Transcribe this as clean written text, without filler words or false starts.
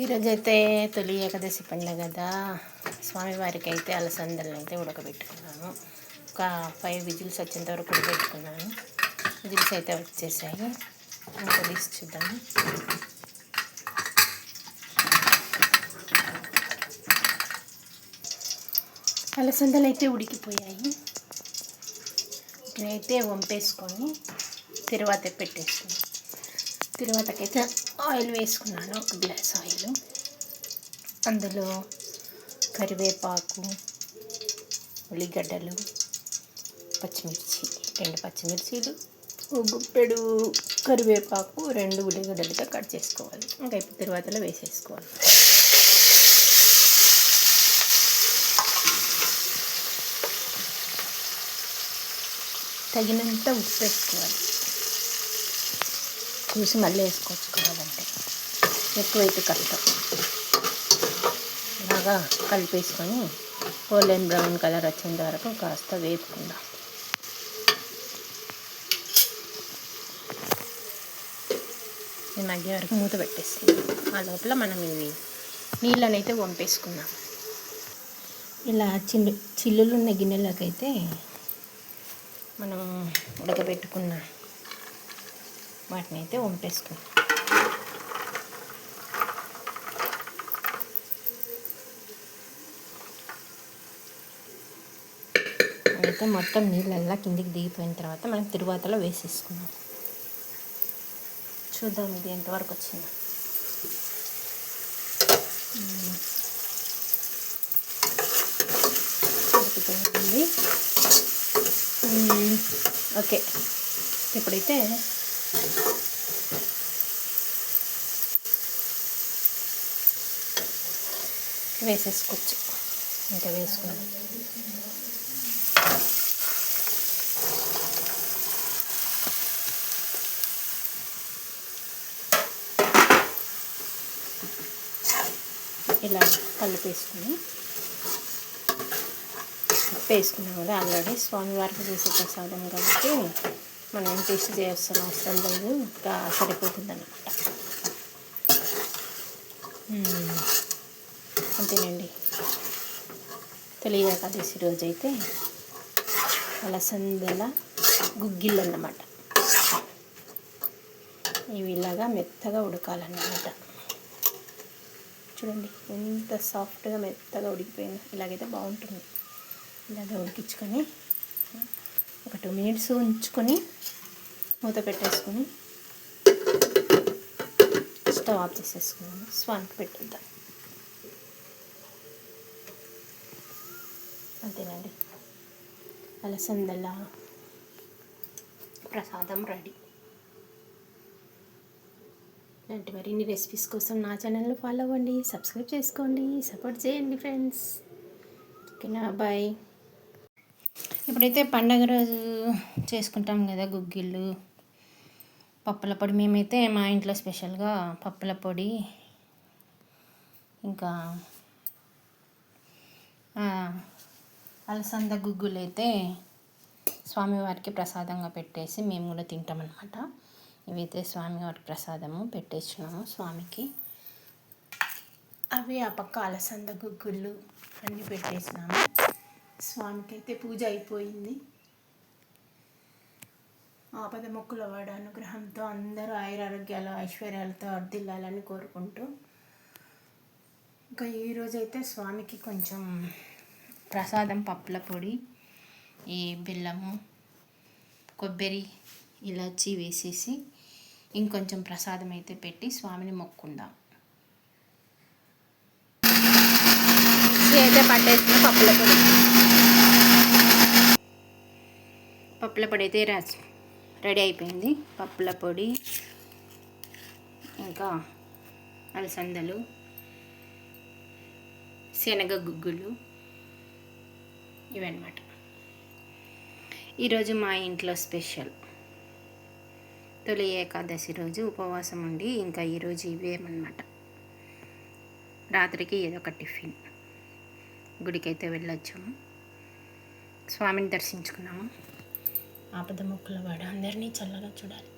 ఈరోజైతే తొలి ఏకాదశి పండుగ కదా, స్వామివారికి అయితే అలసందలను అయితే ఉడకబెట్టుకున్నాను. ఒక 5 విజిల్స్ వచ్చేంత వరకు ఉడకబెట్టుకున్నాను. విజిల్స్ అయితే వచ్చేసాయి. ఇంకా తీసి చూద్దాము. అలసందలు అయితే ఉడికిపోయాయి. నేనైతే వంపేసుకొని తర్వాత పెట్టేసుకున్నాను. తర్వాతకైతే ఆయిల్ వేసుకున్నాను, 1 గ్లాస్ ఆయిల్. అందులో కరివేపాకు, ఉల్లిగడ్డలు, పచ్చిమిర్చి, 2 పచ్చిమిర్చీలు, గుప్పెడు కరివేపాకు, 2 ఉల్లిగడ్డలతో కట్ చేసుకోవాలి. ఇంకా ఇప్పుడు తర్వాతలో వేసేసుకోవాలి. తగినంత ఉప్పు వేసుకోవాలి. చూసి మళ్ళీ వేసుకోవచ్చు కావాలంటే, ఎక్కువైతే కష్టం. బాగా కలిపేసుకొని గోల్డెన్ బ్రౌన్ కలర్ వచ్చేంత వరకు కాస్త వేపుకుందాం. ఈ మధ్య వరకు మూత పెట్టేస్తుంది. ఆ లోపల మనం ఇవి నీళ్ళనైతే వంపేసుకుందాం. ఇలా చిల్లులు ఉన్న గిన్నెలకైతే మనం ఉడకబెట్టుకున్న వాటిని అయితే వంపేసుకుందాం. అయితే మొత్తం నీళ్ళల్లా కిందికి దిగిపోయిన తర్వాత మనం తిరువాతలో వేసేసుకున్నాం. చూద్దాం ఇది ఎంతవరకు వచ్చిందో. ఉడికిపోయింది. ఓకే, ఇప్పుడైతే వేసేసుకోవచ్చు. ఇంకా వేసుకున్నాం. ఇలా కలిపేసుకుని వేసుకున్నాం కదా. ఆల్రెడీ స్వామివారికి చేసే ప్రసాదం కాబట్టి మనం టేస్ట్ చేయాల్సిన అవసరం లేదు, ఇంకా సరిపోతుంది అన్నమాట. అంతేనండి. తొలి ఏకాదశి రోజు అయితే అలసందల గుగ్గిళ్ళు అన్నమాట. ఇవి ఇలాగా మెత్తగా ఉడకాలన్నమాట. చూడండి ఎంత సాఫ్ట్గా మెత్తగా ఉడికిపోయిందో. ఇలాగైతే బాగుంటుంది. ఇలాగ ఉడికించుకొని ఒక 2 మినిట్స్ ఉంచుకొని మూత పెట్టేసుకొని స్టవ్ ఆఫ్ చేసేసుకున్నాము. స్వామికి పెట్టేద్దాం. అంతేనండి, అలసందల ప్రసాదం రెడీ. ఇలాంటి మరిన్ని రెసిపీస్ కోసం నా ఛానల్ని ఫాలో అవ్వండి, సబ్స్క్రైబ్ చేసుకోండి, సపోర్ట్ చేయండి ఫ్రెండ్స్. ఓకేనా, బాయ్. ఇప్పుడైతే పండగ రోజు చేసుకుంటాం కదా గుగ్గిళ్ళు, పప్పుల పొడి. మేమైతే మా ఇంట్లో స్పెషల్గా పప్పుల పొడి, ఇంకా అలసంద గుగ్గులు అయితే స్వామివారికి ప్రసాదంగా పెట్టేసి మేము కూడా తింటామన్నమాట. ఇవైతే స్వామివారికి ప్రసాదము పెట్టేసినాము స్వామికి. అవి ఆ పక్క అలసంద గుగ్గుళ్ళు అన్నీ పెట్టేసినాము. స్వామికి అయితే పూజ అయిపోయింది. ఆపద మొక్కుల వాడ అనుగ్రహంతో అందరూ ఆయురారోగ్యాలు ఐశ్వర్యాలతో వర్ధిల్లాలని కోరుకుంటూ, ఇంకా ఈరోజైతే స్వామికి కొంచెం ప్రసాదం పప్పుల పొడి, ఈ బెల్లము, కొబ్బరి, ఇలాచి వేసేసి ఇంకొంచెం ప్రసాదం అయితే పెట్టి స్వామిని మొక్కుందాం. అయితే పట్టేసిన పప్పుల పొడి అయితే రెడీ అయిపోయింది. పప్పుల పొడి, ఇంకా అలసందలు, శనగ గుగ్గులు, ఇవన్నమాట ఈరోజు మా ఇంట్లో స్పెషల్. తొలి ఏకాదశి రోజు ఉపవాసం ఉండి ఇంకా ఈరోజు ఇవేమన్నమాట. రాత్రికి ఏదో ఒక టిఫిన్. గుడికైతే వెళ్ళొచ్చాము, స్వామిని దర్శించుకున్నాము. ఆపద మొక్కుల వాడు అందరినీ చల్లగా చూడాలి.